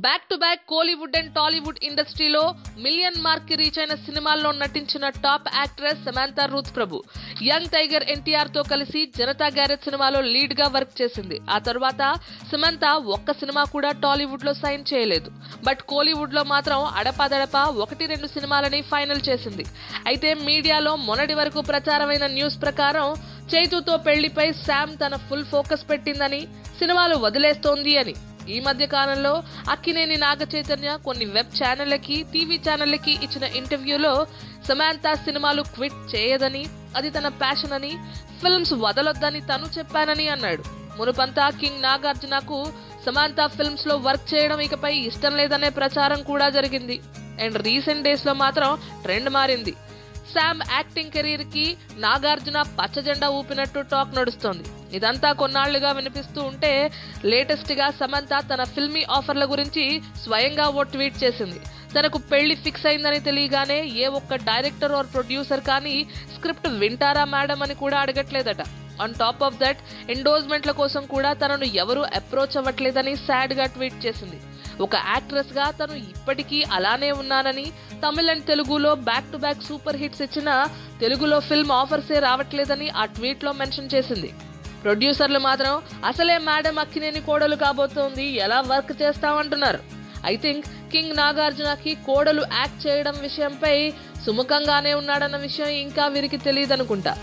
Back to back Kollywood and Tollywood ఇండస్ట్రీలో million mark కి reach అయిన సినిమాల్లో నటించిన టాప్ యాక్ట్రెస్ సమంతా రూత్ ప్రభు. యంగ్ టైగర్ ఎన్టీఆర్ తో కలిసి జనతా గ్యారేజ్ సినిమాలో లీడ్ గా వర్క్ చేసింది. ఆ తర్వాత సమంతా ఒక్క సినిమా కూడా టాలీవుడ్ లో సైన్ చేయలేదు. బట్ కోలీవుడ్ లో మాత్రం అడపాదడపా 1-2 సినిమాలని ఫైనల్ చేసింది. అయితే మీడియాలో మొన్నటి వరకు ప్రచారమైన న్యూస్ ప్రకారం చైతుతో పెళ్లిపై శామ్ తన ఫుల్ ఫోకస్ పెట్టిందని, సినిమాలు వదిలేస్తోంది అని. ఈ మధ్య కాలంలో అక్కినేని నాగ చైతన్య కొన్ని వెబ్ ఛానళ్లకి, టీవీ ఛానళ్లకి ఇచ్చిన ఇంటర్వ్యూలో సమంతా సినిమాలు క్విట్ చేయదని, అది తన ప్యాషన్ అని, ఫిల్మ్స్ వదలొద్దని తను చెప్పానని అన్నాడు. మునుపంతా కింగ్ నాగార్జునకు సమంతా ఫిల్మ్స్ లో వర్క్ చేయడం ఇకపై ఇష్టం లేదనే ప్రచారం కూడా జరిగింది. అండ్ రీసెంట్ డేస్ లో మాత్రం ట్రెండ్ మారింది. శామ్ యాక్టింగ్ కెరీర్ కి నాగార్జున పచ్చజెండా ఊపినట్టు టాక్ నడుస్తోంది. ఇదంతా కొన్నాళ్లుగా వినిపిస్తూ ఉంటే లేటెస్ట్ గా సమంతా తన ఫిల్మీ ఆఫర్ల గురించి స్వయంగా ఓ ట్వీట్ చేసింది. తనకు పెళ్లి ఫిక్స్ అయిందని తెలియగానే ఏ ఒక్క డైరెక్టర్ ఆర్ ప్రొడ్యూసర్ కానీ స్క్రిప్ట్ వింటారా మేడం అని కూడా అడగట్లేదట. ఆన్ టాప్ ఆఫ్ దట్ ఎండోర్స్మెంట్ల కోసం కూడా తనను ఎవరూ అప్రోచ్ అవ్వట్లేదని సాడ్ గా ట్వీట్ చేసింది. ఒక యాక్ట్రెస్ గా తను ఇప్పటికీ అలానే ఉన్నానని, తమిళ్ అండ్ తెలుగులో back to back super hits ఇచ్చిన తెలుగులో ఫిల్మ్ ఆఫర్సే రావట్లేదని ఆ ట్వీట్ లో మెన్షన్ చేసింది. ప్రొడ్యూసర్లు మాత్రం అసలే మేడం అక్కినేని కోడలు కాబోతోంది, ఎలా వర్క్ చేస్తామంటున్నారు. ఐ థింక్ కింగ్ నాగార్జునకి కోడలు యాక్ట్ చేయడం విషయంపై సుముఖంగానే ఉన్నాడన్న విషయం ఇంకా వీరికి తెలియదనుకుంటా.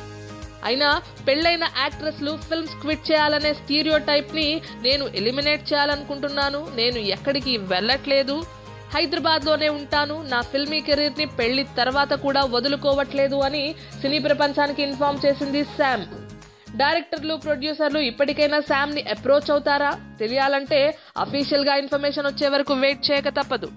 అయినా పెళ్లైన యాక్ట్రెస్లు ఫిల్మ్స్ క్విట్ చేయాలనే స్టీరియో టైప్ ని నేను ఎలిమినేట్ చేయాలనుకుంటున్నాను. నేను ఎక్కడికి వెళ్ళట్లేదు, హైదరాబాద్ లోనే ఉంటాను. నా ఫిల్మీ కెరీర్ ని పెళ్లి తర్వాత కూడా వదులుకోవట్లేదు అని సినీ ప్రపంచానికి ఇన్ఫార్మ్ చేసింది శామ్. డైరెక్టర్లు, ప్రొడ్యూసర్లు ఇప్పటికైనా శామ్ ని అప్రోచ్ అవుతారా? తెలియాలంటే అఫీషియల్ గా ఇన్ఫర్మేషన్ వచ్చే వరకు వెయిట్ చేయక తప్పదు.